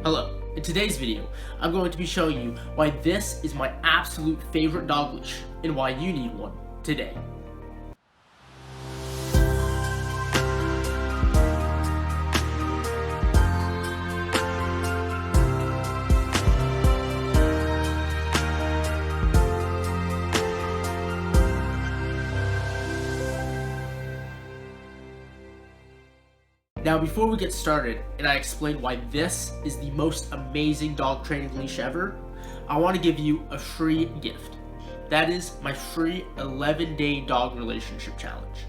Hello, in today's video, I'm going to be showing you why this is my absolute favorite dog leash and why you need one today. Now before we get started and I explain why this is the most amazing dog training leash ever, I want to give you a free gift. That is my free 11-day dog relationship challenge.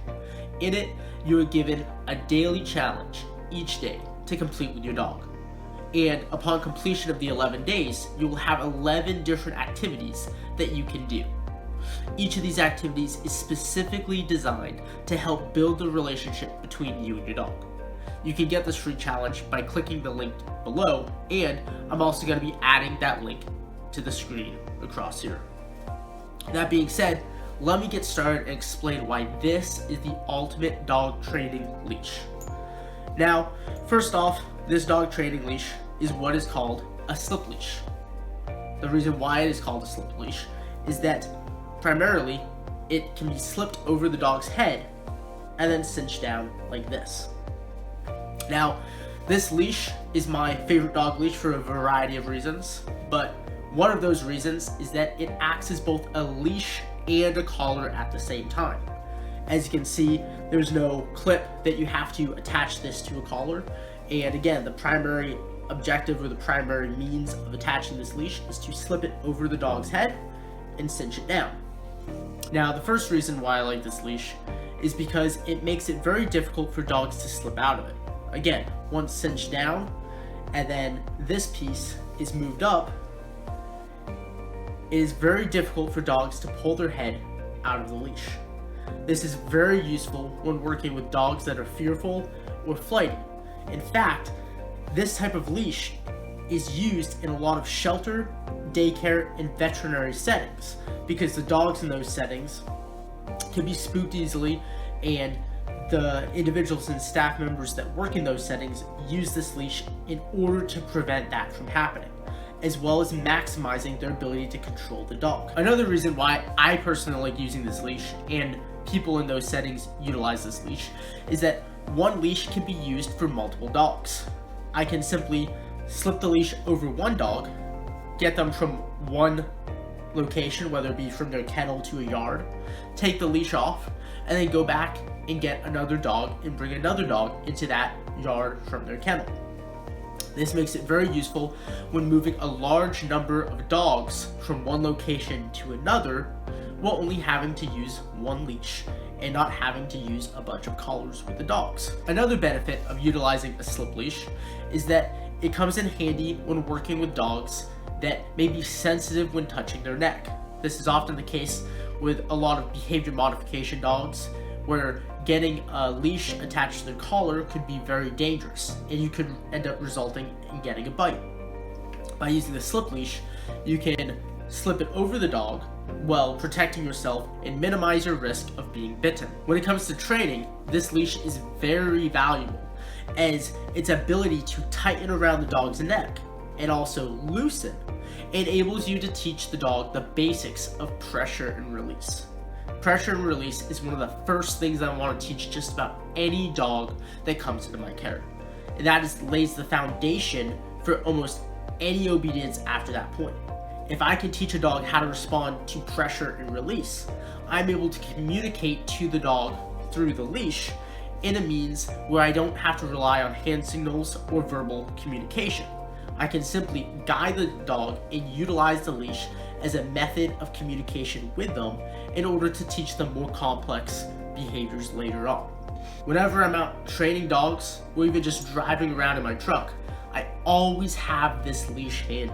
In it, you are given a daily challenge each day to complete with your dog. And upon completion of the 11 days, you will have 11 different activities that you can do. Each of these activities is specifically designed to help build the relationship between you and your dog. You can get this free challenge by clicking the link below, and I'm also going to be adding that link to the screen across here. That being said, let me get started and explain why this is the ultimate dog training leash. Now, first off, this dog training leash is what is called a slip leash. The reason why it is called a slip leash is that primarily it can be slipped over the dog's head and then cinched down like this. Now, this leash is my favorite dog leash for a variety of reasons, but one of those reasons is that it acts as both a leash and a collar at the same time. As you can see, there's no clip that you have to attach this to a collar, and again, the primary objective or the primary means of attaching this leash is to slip it over the dog's head and cinch it down. Now, the first reason why I like this leash is because it makes it very difficult for dogs to slip out of it. Again, once cinched down, and then this piece is moved up, it is very difficult for dogs to pull their head out of the leash. This is very useful when working with dogs that are fearful or flighty. In fact, this type of leash is used in a lot of shelter, daycare, and veterinary settings because the dogs in those settings can be spooked easily, and the individuals and staff members that work in those settings use this leash in order to prevent that from happening, as well as maximizing their ability to control the dog. Another reason why I personally like using this leash, and people in those settings utilize this leash, is that one leash can be used for multiple dogs. I can simply slip the leash over one dog, get them from one location, whether it be from their kennel to a yard, take the leash off, and then go back and get another dog and bring another dog into that yard from their kennel. This makes it very useful when moving a large number of dogs from one location to another while only having to use one leash and not having to use a bunch of collars with the dogs. Another benefit of utilizing a slip leash is that it comes in handy when working with dogs that may be sensitive when touching their neck. This is often the case with a lot of behavior modification dogs, where getting a leash attached to their collar could be very dangerous, and you could end up resulting in getting a bite. By using the slip leash, you can slip it over the dog while protecting yourself and minimize your risk of being bitten. When it comes to training, this leash is very valuable, as its ability to tighten around the dog's neck and also loosen enables you to teach the dog the basics of pressure and release. Pressure and release is one of the first things I want to teach just about any dog that comes into my care. And that lays the foundation for almost any obedience after that point. If I can teach a dog how to respond to pressure and release, I'm able to communicate to the dog through the leash in a means where I don't have to rely on hand signals or verbal communication. I can simply guide the dog and utilize the leash as a method of communication with them in order to teach them more complex behaviors later on. Whenever I'm out training dogs, or even just driving around in my truck, I always have this leash handy.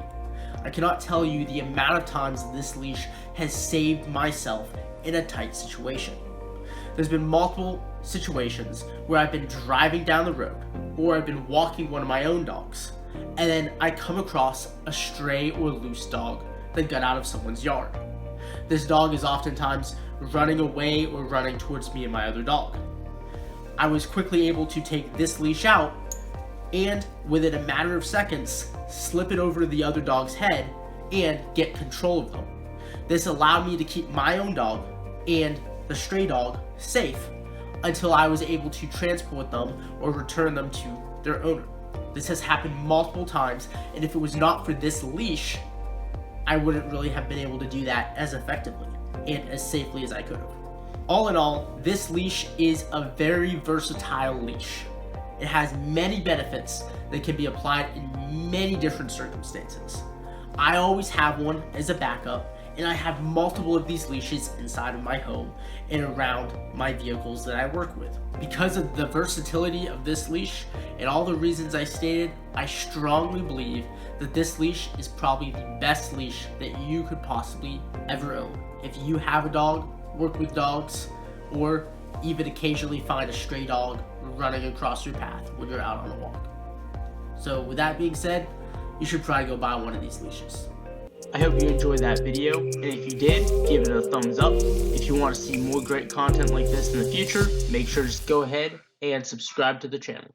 I cannot tell you the amount of times this leash has saved myself in a tight situation. There's been multiple situations where I've been driving down the road, or I've been walking one of my own dogs, and then I come across a stray or loose dog that got out of someone's yard. This dog is oftentimes running away or running towards me and my other dog. I was quickly able to take this leash out, and within a matter of seconds, slip it over the other dog's head and get control of them. This allowed me to keep my own dog and the stray dog safe until I was able to transport them or return them to their owner. This has happened multiple times, and if it was not for this leash, I wouldn't really have been able to do that as effectively and as safely as I could have. All in all, this leash is a very versatile leash. It has many benefits that can be applied in many different circumstances. I always have one as a backup, and I have multiple of these leashes inside of my home and around my vehicles that I work with. Because of the versatility of this leash and all the reasons I stated, I strongly believe that this leash is probably the best leash that you could possibly ever own. If you have a dog, work with dogs, or even occasionally find a stray dog running across your path when you're out on a walk. So with that being said, you should probably go buy one of these leashes. I hope you enjoyed that video, and if you did, give it a thumbs up. If you want to see more great content like this in the future, make sure to just go ahead and subscribe to the channel.